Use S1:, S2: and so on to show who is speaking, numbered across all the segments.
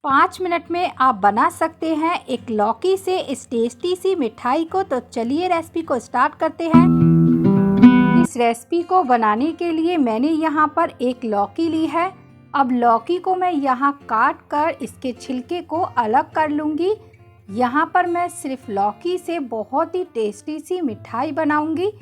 S1: 5 minute में आप बना सकते हैं एक लौकी से इस टेस्टी सी मिठाई को। तो चलिए रेसिपी को स्टार्ट करते हैं। इस रेसिपी को बनाने के लिए मैंने यहाँ पर एक लौकी ली है। अब लौकी को मैं यहाँ काट कर इसके छिलके को अलग कर लूँगी। यहाँ पर मैं सिर्फ लौकी से बहुत ही टेस्टी सी मिठाई बनाऊँगी।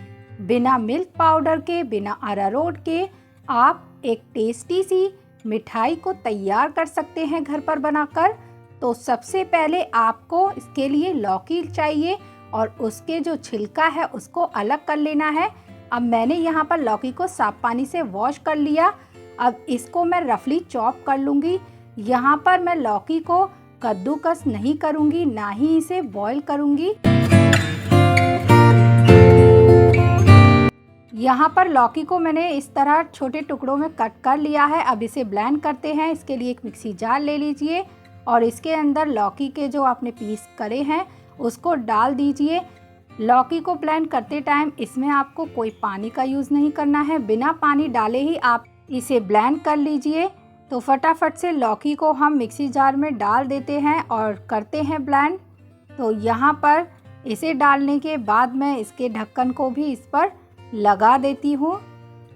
S1: बिना मिल्क पाउडर के, बिना अरारोट के आप एक टेस्टी सी मिठाई को तैयार कर सकते हैं घर पर बनाकर। तो सबसे पहले आपको इसके लिए लौकी चाहिए और उसके जो छिलका है उसको अलग कर लेना है। अब मैंने यहाँ पर लौकी को साफ पानी से वॉश कर लिया। अब इसको मैं रफली चॉप कर लूँगी। यहाँ पर मैं लौकी को कद्दूकस नहीं करूँगी, ना ही इसे बॉईल करूँगी। यहाँ पर लौकी को मैंने इस तरह छोटे टुकड़ों में कट कर लिया है। अब इसे ब्लेंड करते हैं। इसके लिए एक मिक्सी जार ले लीजिए और इसके अंदर लौकी के जो आपने पीस करे हैं उसको डाल दीजिए। लौकी को ब्लेंड करते टाइम इसमें आपको कोई पानी का यूज़ नहीं करना है। बिना पानी डाले ही आप इसे ब्लेंड कर लीजिए। तो फटाफट से लौकी को हम मिक्सी जार में डाल देते हैं और करते हैं ब्लेंड। तो यहाँ पर इसे डालने के बाद मैं इसके ढक्कन को भी इस पर लगा देती हूँ।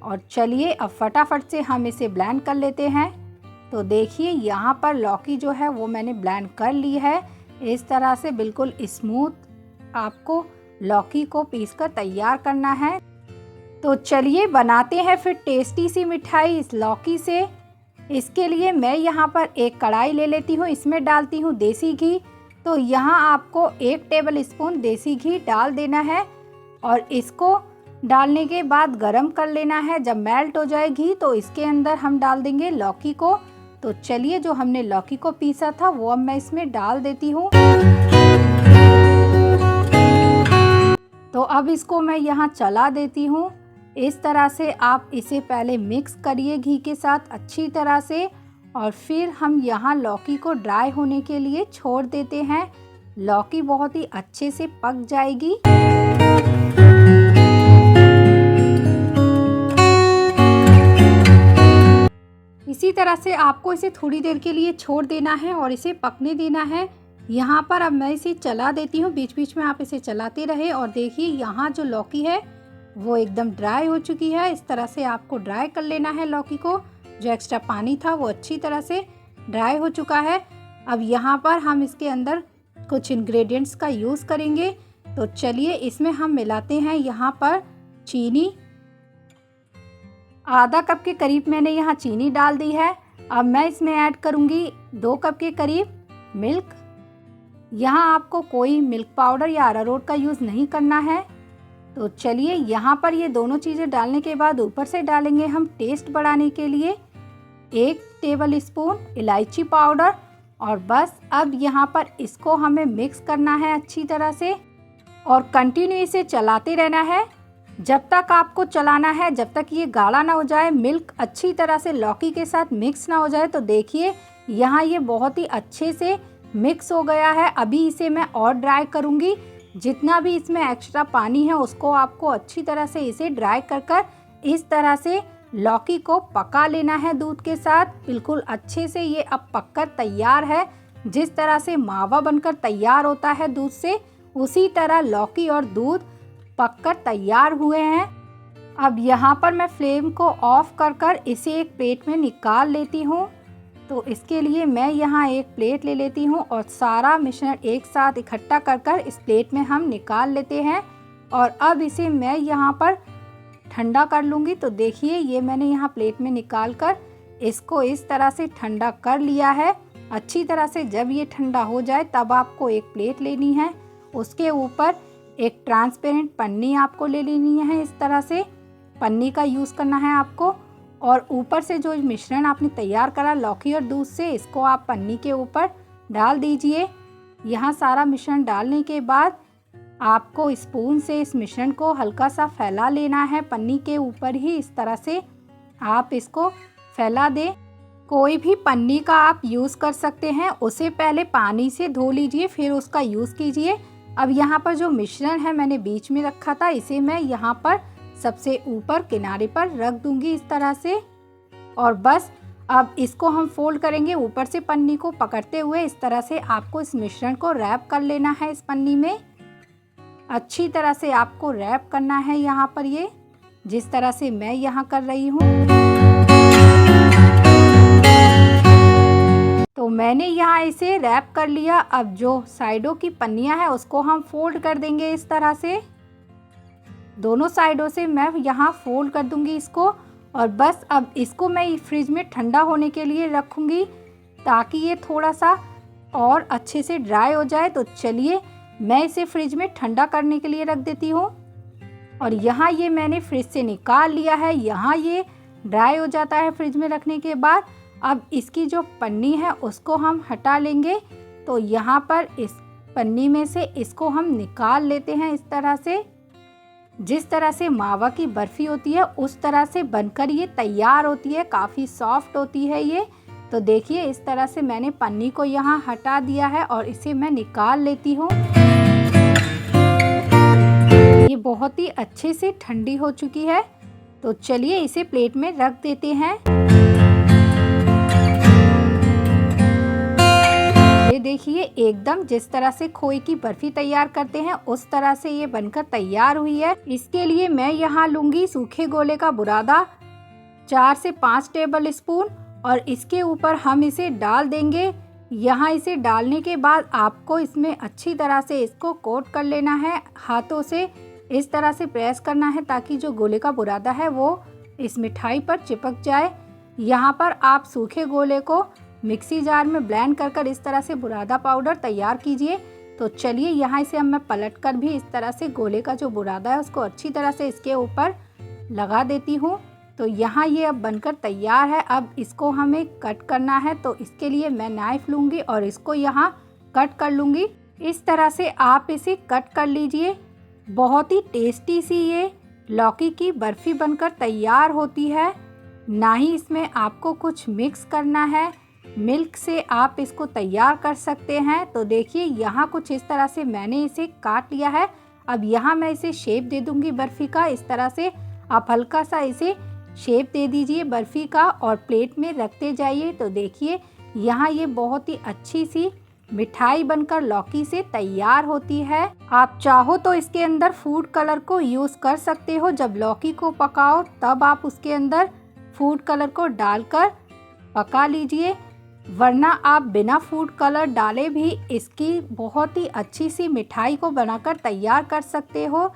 S1: और चलिए अब फटाफट से हम इसे ब्लेंड कर लेते हैं। तो देखिए यहाँ पर लौकी जो है वो मैंने ब्लेंड कर ली है। इस तरह से बिल्कुल स्मूथ आपको लौकी को पीसकर तैयार करना है। तो चलिए बनाते हैं फिर टेस्टी सी मिठाई इस लौकी से। इसके लिए मैं यहाँ पर एक कढ़ाई ले लेती हूँ। इसमें डालती हूँ देसी घी। तो यहाँ आपको 1 टेबल स्पून देसी घी डाल देना है और इसको डालने के बाद गरम कर लेना है। जब मेल्ट हो जाए घी तो इसके अंदर हम डाल देंगे लौकी को। तो चलिए जो हमने लौकी को पीसा था वो अब मैं इसमें डाल देती हूँ। तो अब इसको मैं यहाँ चला देती हूँ। इस तरह से आप इसे पहले मिक्स करिए घी के साथ अच्छी तरह से और फिर हम यहाँ लौकी को ड्राई होने के लिए छोड़ देते हैं। लौकी बहुत ही अच्छे से पक जाएगी। इसी तरह से आपको इसे थोड़ी देर के लिए छोड़ देना है और इसे पकने देना है। यहाँ पर अब मैं इसे चला देती हूँ। बीच बीच में आप इसे चलाते रहे और देखिए यहाँ जो लौकी है वो एकदम ड्राई हो चुकी है। इस तरह से आपको ड्राई कर लेना है लौकी को। जो एक्स्ट्रा पानी था वो अच्छी तरह से ड्राई हो चुका है। अब यहाँ पर हम इसके अंदर कुछ इंग्रेडिएंट्स का यूज़ करेंगे। तो चलिए इसमें हम मिलाते हैं यहाँ पर चीनी। आधा कप के करीब मैंने यहाँ चीनी डाल दी है। अब मैं इसमें ऐड करूँगी 2 कप के करीब मिल्क। यहाँ आपको कोई मिल्क पाउडर या अरारोट का यूज़ नहीं करना है। तो चलिए यहाँ पर ये दोनों चीज़ें डालने के बाद ऊपर से डालेंगे हम टेस्ट बढ़ाने के लिए 1 टेबल स्पून इलायची पाउडर। और बस अब यहाँ पर इसको हमें मिक्स करना है अच्छी तरह से और कंटिन्यू इसे चलाते रहना है जब तक आपको चलाना है, जब तक ये गाढ़ा ना हो जाए, मिल्क अच्छी तरह से लौकी के साथ मिक्स ना हो जाए। तो देखिए यहाँ ये बहुत ही अच्छे से मिक्स हो गया है। अभी इसे मैं और ड्राई करूँगी। जितना भी इसमें एक्स्ट्रा पानी है उसको आपको अच्छी तरह से इसे ड्राई कर इस तरह से लौकी को पका लेना है दूध के साथ। बिल्कुल अच्छे से ये अब पककर तैयार है। जिस तरह से मावा बनकर तैयार होता है दूध से, उसी तरह लौकी और दूध पककर तैयार हुए हैं। अब यहाँ पर मैं फ्लेम को ऑफ कर इसे एक प्लेट में निकाल लेती हूँ। तो इसके लिए मैं यहाँ एक प्लेट ले लेती हूँ और सारा मिश्रण एक साथ इकट्ठा कर इस प्लेट में हम निकाल लेते हैं। और अब इसे मैं यहाँ पर ठंडा कर लूँगी। तो देखिए ये मैंने यहाँ प्लेट में निकाल कर इसको इस तरह से ठंडा कर लिया है अच्छी तरह से। जब ये ठंडा हो जाए तब आपको एक प्लेट लेनी है। उसके ऊपर एक ट्रांसपेरेंट पन्नी आपको ले लेनी है। इस तरह से पन्नी का यूज़ करना है आपको। और ऊपर से जो मिश्रण आपने तैयार करा लौकी और दूध से, इसको आप पन्नी के ऊपर डाल दीजिए। यहाँ सारा मिश्रण डालने के बाद आपको स्पून से इस मिश्रण को हल्का सा फैला लेना है पन्नी के ऊपर ही। इस तरह से आप इसको फैला दें। कोई भी पन्नी का आप यूज़ कर सकते हैं। उसे पहले पानी से धो लीजिए फिर उसका यूज़ कीजिए। अब यहाँ पर जो मिश्रण है मैंने बीच में रखा था, इसे मैं यहाँ पर सबसे ऊपर किनारे पर रख दूंगी इस तरह से। और बस अब इसको हम फोल्ड करेंगे ऊपर से पन्नी को पकड़ते हुए। इस तरह से आपको इस मिश्रण को रैप कर लेना है। इस पन्नी में अच्छी तरह से आपको रैप करना है यहाँ पर, ये जिस तरह से मैं यहाँ कर रही हूँ। तो मैंने यहाँ इसे रैप कर लिया। अब जो साइडों की पन्नियाँ हैं उसको हम फोल्ड कर देंगे इस तरह से। दोनों साइडों से मैं यहाँ फोल्ड कर दूंगी इसको, और बस अब इसको मैं फ्रिज में ठंडा होने के लिए रखूँगी ताकि ये थोड़ा सा और अच्छे से ड्राई हो जाए। तो चलिए मैं इसे फ्रिज में ठंडा करने के लिए रख देती हूँ। और यहाँ ये मैंने फ्रिज से निकाल लिया है। यहाँ ये ड्राई हो जाता है फ्रिज में रखने के बाद। अब इसकी जो पन्नी है उसको हम हटा लेंगे। तो यहाँ पर इस पन्नी में से इसको हम निकाल लेते हैं इस तरह से। जिस तरह से मावा की बर्फ़ी होती है उस तरह से बनकर ये तैयार होती है। काफ़ी सॉफ्ट होती है ये। तो देखिए इस तरह से मैंने पन्नी को यहाँ हटा दिया है और इसे मैं निकाल लेती हूँ। ये बहुत ही अच्छे से ठंडी हो चुकी है। तो चलिए इसे प्लेट में रख देते हैं। ये देखिए एकदम जिस तरह से खोए की बर्फी तैयार करते हैं उस तरह से ये बनकर तैयार हुई है। इसके लिए मैं यहाँ लूँगी सूखे गोले का बुरादा 4 से 5 टेबल स्पून, और इसके ऊपर हम इसे डाल देंगे। यहाँ इसे डालने के बाद आपको इसमें अच्छी तरह से इसको कोट कर लेना है। हाथों से इस तरह से प्रेस करना है ताकि जो गोले का बुरादा है वो इस मिठाई पर चिपक जाए। यहाँ पर आप सूखे गोले को मिक्सी जार में ब्लेंड कर इस तरह से बुरादा पाउडर तैयार कीजिए। तो चलिए यहाँ इसे हम मैं पलट कर भी इस तरह से गोले का जो बुरादा है उसको अच्छी तरह से इसके ऊपर लगा देती हूँ। तो यहाँ ये अब बनकर तैयार है। अब इसको हमें कट करना है। तो इसके लिए मैं नाइफ़ लूँगी और इसको यहाँ कट कर लूँगी। इस तरह से आप इसे कट कर लीजिए। बहुत ही टेस्टी सी ये लौकी की बर्फ़ी बनकर तैयार होती है। ना ही इसमें आपको कुछ मिक्स करना है, मिल्क से आप इसको तैयार कर सकते हैं। तो देखिए यहाँ कुछ इस तरह से मैंने इसे काट लिया है। अब यहाँ मैं इसे शेप दे दूँगी बर्फ़ी का। इस तरह से आप हल्का सा इसे शेप दे दीजिए बर्फ़ी का और प्लेट में रखते जाइए। तो देखिए यहाँ ये बहुत ही अच्छी सी मिठाई बनकर लौकी से तैयार होती है। आप चाहो तो इसके अंदर फूड कलर को यूज़ कर सकते हो। जब लौकी को पकाओ तब आप उसके अंदर फूड कलर को डालकर पका लीजिए, वरना आप बिना फूड कलर डाले भी इसकी बहुत ही अच्छी सी मिठाई को बनाकर तैयार कर सकते हो।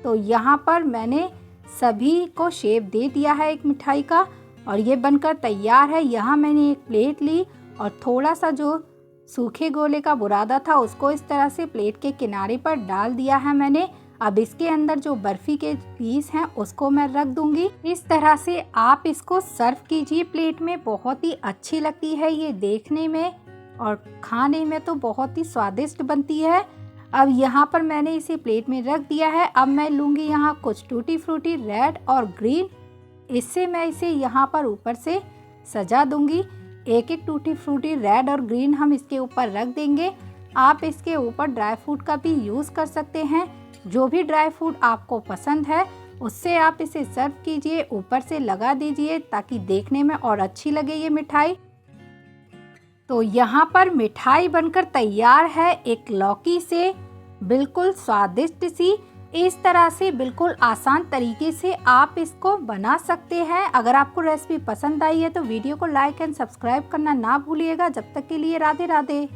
S1: तो यहाँ पर मैंने सभी को शेप दे दिया है एक मिठाई का और ये बनकर तैयार है। यहाँ मैंने एक प्लेट ली और थोड़ा सा जो सूखे गोले का बुरादा था उसको इस तरह से प्लेट के किनारे पर डाल दिया है मैंने। अब इसके अंदर जो बर्फ़ी के पीस हैं उसको मैं रख दूंगी। इस तरह से आप इसको सर्व कीजिए प्लेट में। बहुत ही अच्छी लगती है ये देखने में और खाने में तो बहुत ही स्वादिष्ट बनती है। अब यहाँ पर मैंने इसे प्लेट में रख दिया है। अब मैं लूँगी यहाँ कुछ टूटी फ्रूटी रेड और ग्रीन। इससे मैं इसे यहाँ पर ऊपर से सजा दूँगी। एक एक टूटी फ्रूटी रेड और ग्रीन हम इसके ऊपर रख देंगे। आप इसके ऊपर ड्राई फ्रूट का भी यूज़ कर सकते हैं। जो भी ड्राई फ्रूट आपको पसंद है उससे आप इसे सर्व कीजिए, ऊपर से लगा दीजिए ताकि देखने में और अच्छी लगे ये मिठाई। तो यहाँ पर मिठाई बनकर तैयार है एक लौकी से बिल्कुल स्वादिष्ट सी। इस तरह से बिल्कुल आसान तरीके से आप इसको बना सकते हैं। अगर आपको रेसिपी पसंद आई है तो वीडियो को लाइक एंड सब्सक्राइब करना ना भूलिएगा। जब तक के लिए राधे राधे।